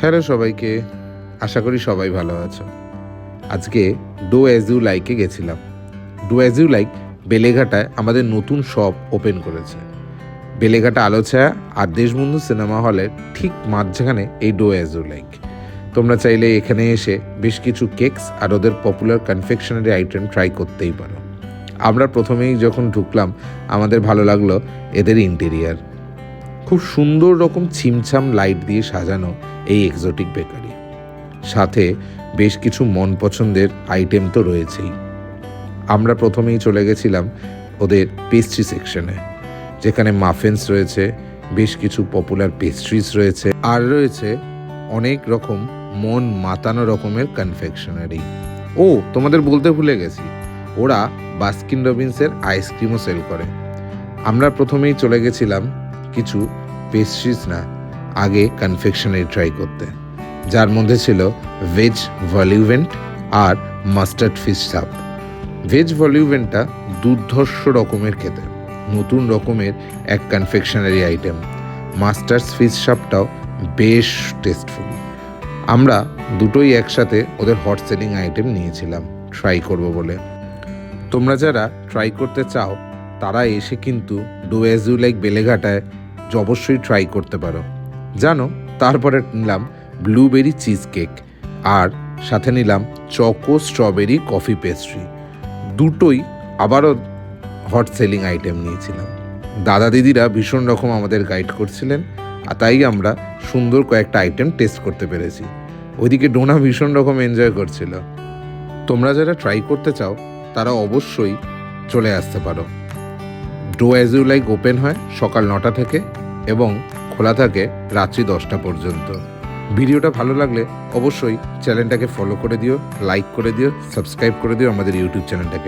Hello সবাইকে, আশা করি সবাই ভালো আছো। আজকে ডো অ্যাজ ইউ লাইকে গেছিলাম। ডো অ্যাজ ইউ লাইক বেলেঘাটায় আমাদের নতুন শপ ওপেন করেছে। বেলেঘাটা আলোছায়া আর দেশবন্ধু সিনেমা হলের ঠিক মাঝখানে এই ডো অ্যাজ ইউ লাইক। তোমরা চাইলে এখানে এসে বেশ কিছু কেকস আর ওদের পপুলার কনফেকশনারি আইটেম ট্রাই করতেই পারো। আমরা প্রথমেই যখন ঢুকলাম আমাদের ভালো লাগলো এদের ইন্টেরিয়ার। খুব সুন্দর রকম ছিমছাম লাইট দিয়ে সাজানো এই এক্সোটিক বেকারি, সাথে বেশ কিছু মন পছন্দের আইটেম তো রয়েছেই। আমরা প্রথমেই চলে গেছিলাম ওদের পেস্ট্রি সেকশনে, যেখানে মাফিনস রয়েছে, বেশ কিছু পপুলার পেস্ট্রিজ রয়েছে, আর রয়েছে অনেক রকম মন মাতানো রকমের কনফেকশনারি। ও তোমাদের বলতে ভুলে গেছি, ওরা বাস্কিন রবিন্সের আইসক্রিমও সেল করে। আমরা প্রথমেই চলে গেছিলাম কিছু পেস্ট্রিজ না, আগে কনফেকশনারি ট্রাই করতে, যার মধ্যে ছিল ভেজ ভলিউভেন্ট আর মাস্টার্ড ফিশ সাপ। ভেজ ভলিউভেন্টটা দুর্ধর্ষ রকমের খেতে, নতুন রকমের এক কনফেকশনারি আইটেম। মাস্টার্ড ফিশ সাপটাও বেশ টেস্টফুল। আমরা দুটোই একসাথে ওদের হট সেলিং আইটেম নিয়েছিলাম ট্রাই করব বলে। তোমরা যারা ট্রাই করতে চাও তারা এসে কিন্তু ডো অ্যাজ ইউ লাইক বেলেঘাটায় অবশ্যই ট্রাই করতে পারো। জানো, তারপরে নিলাম ব্লুবেরি চিজ কেক আর সাথে নিলাম চকো স্ট্রবেরি কফি পেস্ট্রি। দুটোই আবারও হট সেলিং আইটেম নিয়েছিলাম। দাদা দিদিরা ভীষণ রকম আমাদের গাইড করছিলেন, আর তাই আমরা সুন্দর কয়েকটা আইটেম টেস্ট করতে পেরেছি। ওইদিকে ডোনা ভীষণ রকম এনজয় করছিল। তোমরা যারা ট্রাই করতে চাও তারা অবশ্যই চলে আসতে পারো। Do as you like open হয় সকাল 9টা থেকে এবং খোলা থাকে রাত্রি 10টা পর্যন্ত। ভিডিওটা ভালো লাগলে অবশ্যই চ্যানেলটাকে ফলো করে দিও, লাইক করে দিও, সাবস্ক্রাইব করে দিও আমাদের ইউটিউব চ্যানেলটাকে।